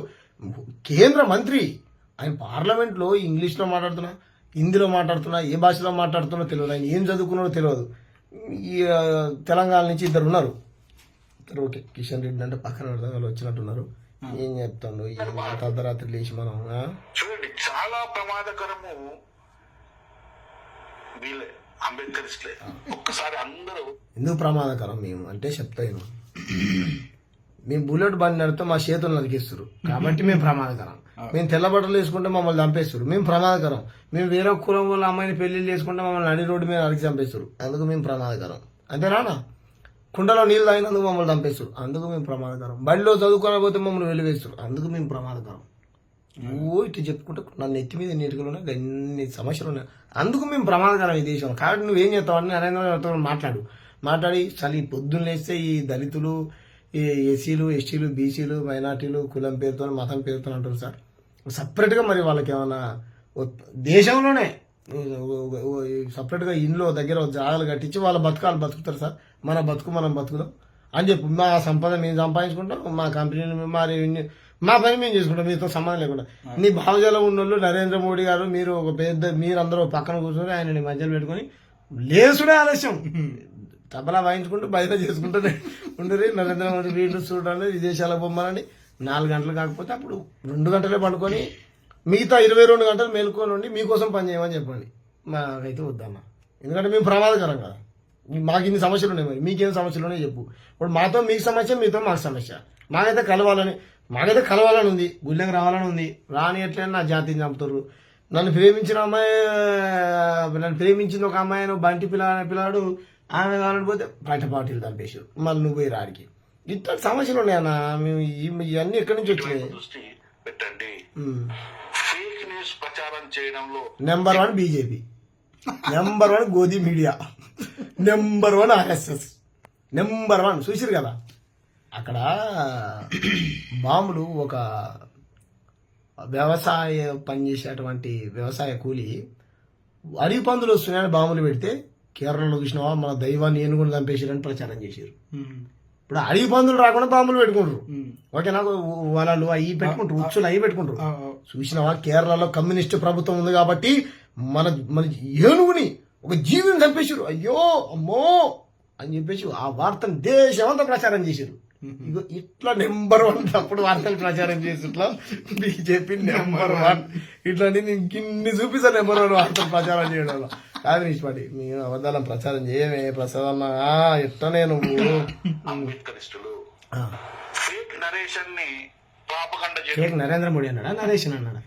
కేంద్ర మంత్రి ఆయన పార్లమెంట్లో ఇంగ్లీష్లో మాట్లాడుతున్నా, హిందీలో మాట్లాడుతున్నా, ఏ భాషలో మాట్లాడుతున్నా తెలియదు. ఆయన ఏం చదువుకున్నాడో తెలియదు. ఈ తెలంగాణ నుంచి 2 ఉన్నారు, సరే ఓకే, కిషన్ రెడ్డి అంటే పక్కన పెడతాం, వాళ్ళు వచ్చినట్టున్నారు. ఏం చెప్తాడు అర్ధరాత్రి లేచి మనం చూడండి, చాలా ప్రమాదకరము వీళ్ళే అంబేద్కరిస్ట్లే. ఒక్కసారి అందరూ ఎందుకు ప్రమాదకరం మేము అంటే చెప్తాను. మేము బుల్లెట్ బండి నడితే మా చేతులు నరికిస్తారు కాబట్టి మేము ప్రమాదకరం. మేము తెల్లబట్టలు వేసుకుంటే మమ్మల్ని చంపేస్తారు, మేము ప్రమాదకరం. మేము వేరే కులం వాళ్ళ అమ్మాయిని పెళ్లి చేసుకుంటే మమ్మల్ని నడి రోడ్డు మీద నరికి చంపేస్తారు, అందుకు మేము ప్రమాదకరం. అంతేనా? కుండలో నీళ్ళు తాగినందుకు మమ్మల్ని చంపేస్తారు, అందుకు మేము ప్రమాదకరం. బడిలో చదువుకోకపోతే మమ్మల్ని వెలివేస్తారు, అందుకు మేము ప్రమాదకరం. ఇటు చెప్పుకుంటే నన్ను ఎత్తి మీద నీటిలోనే అన్ని సమస్యలు ఉన్నాయి, అందుకు మేము ప్రమాదకరం ఈ దేశం. కాబట్టి నువ్వేం చేస్తావని నరేంద్ర మోడీతో మాట్లాడి చలి పొద్దున్న లేస్తే ఈ దళితులు, ఈ ఎస్సీలు, ఎస్టీలు, బీసీలు, మైనార్టీలు కులం పేరుతో మతం పేరుతో అంటారు సార్. సపరేట్గా మరి వాళ్ళకి ఏమన్నా దేశంలోనే సపరేట్గా ఇంట్లో దగ్గర జాగాలు కట్టించి వాళ్ళ బతుకాలు బతుకుతారు సార్. మన బతుకు మనం బతుకుదాం అని చెప్పి మా సంపద మేము సంపాదించుకుంటాం, మా కంపెనీలు మా పని మేము చేసుకుంటాం, మీతో సంబంధం లేకుండా. నీ భావజాలం ఉన్నోళ్ళు నరేంద్ర మోడీ గారు మీరు ఒక పెద్ద మీరందరూ పక్కన కూర్చొని ఆయనని మధ్యలో పెట్టుకొని లేసుడే ఆలస్యం తబలా వాయించుకుంటూ బయట చేసుకుంటూనే ఉండరు. నరేంద్ర మోడీ వీళ్ళు చూడండి విదేశాలకు పొమ్మని 4 గంటలు కాకపోతే అప్పుడు 2 గంటలే పండుకొని మిగతా 22 గంటలు మేలుకొని ఉండి మీకోసం పని చేయమని చెప్పండి. మాకైతే వద్దమ్మా, ఎందుకంటే మేము ప్రమాదకరం కదా. మాకు ఇన్ని సమస్యలు ఉన్నాయి, మరి మీకేం సమస్యలు ఉన్నాయి చెప్పు. ఇప్పుడు మాతో మీకు సమస్య, మీతో మాకు సమస్య. మాకైతే కలవాలని ఉంది, గుళ్ళకి రావాలని ఉంది. రాని ఎట్లయినా నా జాతిని చంపుతారు. నన్ను ప్రేమించింది ఒక అమ్మాయి, బంటి పిల్లాడు ఆమె కావాలని పోతే బయట పార్టీలు చంపేశారు, మళ్ళీ నువ్వు పోయి రాడికి. ఇట్లా సమస్యలు ఉన్నాయన్న. మేము ఇవన్నీ ఎక్కడి నుంచి వచ్చినాయి? దృష్టి పెట్టండి. ఫేక్ న్యూస్ ప్రచారం చేయడంలో number 1 BJP, number 1 గోధి media, number 1 RSS, number 1 చూసిరు కదా. అక్కడ బాంబులు ఒక పనిచేసేటువంటి వ్యవసాయ కూలి అడవి పందులు వస్తున్నాయని బాంబులు పెడితే కేరళలో చూసినావా మన దైవాన్ని ఏనుగుని చంపేసారని ప్రచారం చేశారు. ఇప్పుడు అడవి పందులు రాకుండా బాంబులు పెట్టుకుంటారు. ఓకేనా? వలలు అవి పెట్టుకుంటారు, ఉచ్చులు అవి పెట్టుకుంటారు. చూసినావా కేరళలో కమ్యూనిస్ట్ ప్రభుత్వం ఉంది కాబట్టి మన ఏనుగుని ఒక జీవిని చంపేశారు, అయ్యో అమ్మో అని చెప్పేసి ఆ వార్తను దేశమంతా ప్రచారం చేశారు. ఇగో ఇట్లా నెంబర్ 1 తప్పుడు వార్తలు ప్రచారం చేసి ఇట్లా బీజేపీ నెంబర్ 1 ఇట్లాంటి నేను గిన్ని చూపిస్తాను. నెంబర్ 1 వార్తలు ప్రచారం చేయడం కాదు నిష్పాటి. మేము అబద్ధాలను ప్రచారం చేయమే ప్రసాద్ ఎట్లనే నువ్వు అంబేద్కరిస్టులు ఫేక్ నరేషన్ ని ప్రాపగండ ఫేక్ నరేంద్ర మోడీ అన్నాడా నరేషన్ అన్నాడా?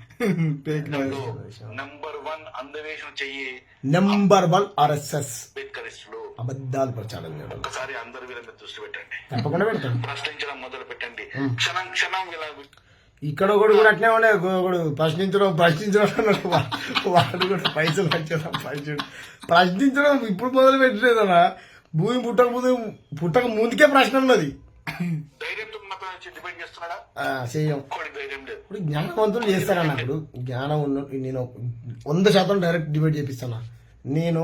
నెంబర్ 1 అందవేషణ చెయ్యి నెంబర్ 1 ఆర్ఎస్ఎస్ అంబేద్కరిస్టులు అబద్ధాలు ప్రచారం చేయడం. ఒకసారి అందరి వీళ్ళ మీద దృష్టి పెట్టండి, తప్పకుండా పెడతాను. ప్రశ్నించడం మొదలు పెట్టండి. క్షణం వీళ్ళ ఇక్కడ ఒకడు కూడా అట్నే ఉండే, ఒకడు ప్రశ్నించడం అన్నాడు. వాడు కూడా పైసలు వచ్చేదా ప్రశ్నించడం ఇప్పుడు మొదలు పెట్టలేదన్నా. భూమి పుట్టక ముందుకే ప్రశ్న ఉన్నది. ధైర్యంతో డిబేట్ చేస్తున్నాడా? చెయ్యం. ధైర్యం లేదు. ఇప్పుడు జ్ఞానవంతులు చేస్తారన్న. ఇప్పుడు జ్ఞానం ఉన్న నేను 100% డైరెక్ట్ డిబేట్ చేపిస్తాను. నేను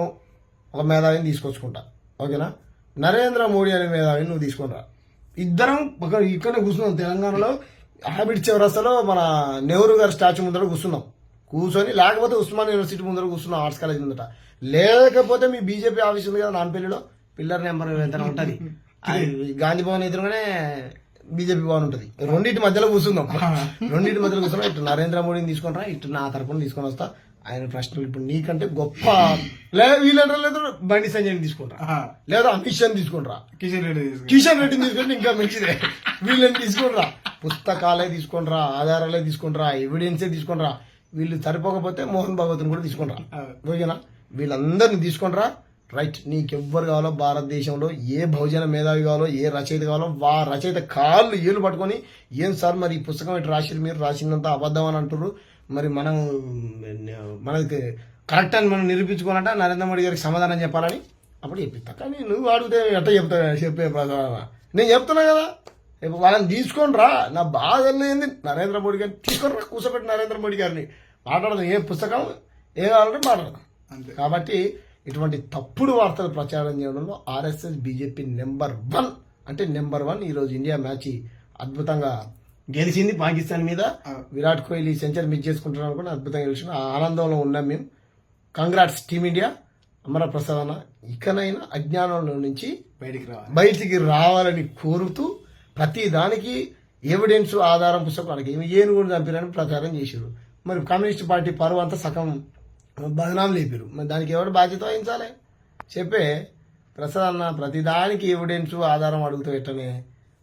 ఒక మేధావిని తీసుకొచ్చుకుంటా, ఓకేనా? నరేంద్ర మోడీ అనే మేధావిని నువ్వు తీసుకునిరా. ఇద్దరం ఇక్కడనే కూర్చున్నాం తెలంగాణలో హ్యాబిట్ చౌరస్తాలో మన నెహ్రూ గారి స్టాచ్యూ ముందర కూర్చొని, లేకపోతే ఉస్మాన్ యూనివర్సిటీ ముందర కూర్చున్నాం, ఆర్ట్స్ కాలేజ్ ముందట. లేకపోతే మీ బీజేపీ ఆఫీస్ ఉంది కదా నాంపల్లిలో, పిల్లర్ నెంబర్ ఎంత ఉంటుంది, గాంధీ భవన్ ఎదురుగానే బీజేపీ భవన్ ఉంటుంది. రెండింటి మధ్యలో కూర్చుందాం. ఇటు నరేంద్ర మోడీని తీసుకుంటా, ఇటు నా తరపున తీసుకొని వస్తా. ఆయన ప్రశ్నలు ఇప్పుడు నీకంటే గొప్ప వీళ్ళంటారు, లేదా బండి సంజయ్ని తీసుకుంటా, లేదా అమిత్ షాని తీసుకుంటా, కిషన్ రెడ్డిని తీసుకుంటే ఇంకా మంచిదే. వీళ్ళని తీసుకుంటా, పుస్తకాలే తీసుకుంటా, ఆధారాలే తీసుకుంటా, ఎవిడెన్సే తీసుకుంటా. వీళ్ళు సరిపోకపోతే మోహన్ భగవత్ని కూడా తీసుకుంటా, ఓకేనా? వీళ్ళందరినీ తీసుకుంటా. రైట్, నీకెవ్వరు కావాలో భారతదేశంలో ఏ బహుజన మేధావి కావాలో, ఏ రచయిత కావాలో, రచయిత కాళ్ళు ఏళ్ళు పట్టుకొని, ఏం సార్ మరి ఈ పుస్తకం ఇటు రాసిరు, మీరు రాసిందంతా అబద్ధం అని అంటారు, మరి మనకి కరెక్ట్ అని మనం నిరూపించుకోవాలంటే నరేంద్ర మోడీ గారికి సమాధానం చెప్పాలని అప్పుడు చెప్పిస్తా. కానీ నువ్వు అడిగితే ఎట్లా చెప్పే ప్రసాదం నేను చెప్తున్నా కదా. వాళ్ళని తీసుకొని రా. నా బాధ ఏంది, నరేంద్ర మోడీ గారిని తీసుకొని రా, కూర్చోబెట్టి నరేంద్ర మోడీ గారిని మాట్లాడదాం. ఏ పుస్తకం ఏ కావాలంటే మాట్లాడదాం. కాబట్టి ఇటువంటి తప్పుడు వార్తలు ప్రచారం చేయడంలో ఆర్ఎస్ఎస్ బీజేపీ నెంబర్ 1 అంటే నెంబర్ 1. ఈరోజు ఇండియా మ్యాచ్ అద్భుతంగా గెలిచింది పాకిస్తాన్ మీద. విరాట్ కోహ్లీ సెంచరీ మిస్ చేసుకుంటున్నాను కూడా అద్భుతంగా గెలిచిన ఆనందంలో ఉన్నాం మేము. Congrats team India. అమర ప్రసాద్ అన్న ఇకనైనా అజ్ఞానంలో నుంచి బయటికి రావాలి. బయటికి రావాలని కోరుతూ ప్రతి దానికి ఎవిడెన్స్ ఆధారం పుస్తకం మనకి ఏనుగుడు చంపిరని ప్రచారం చేశారు. మరి కమ్యూనిస్ట్ పార్టీ పరువు అంతా సగం బదనాం లేపారు. మరి దానికి ఎవరు బాధ్యత వహించాలి చెప్పే ప్రసాద్ అన్న ప్రతి దానికి ఎవిడెన్స్ ఆధారం అడుగుతూ పెట్టనే.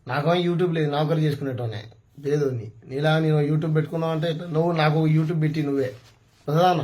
నాకేమో యూట్యూబ్ లేదు, నౌకరీ చేసుకునేటోనే పేదోని నీలా నేను యూట్యూబ్ పెట్టుకున్నావు అంటే నువ్వు నాకు యూట్యూబ్ పెట్టి నువ్వే ప్రసాద్ అన్న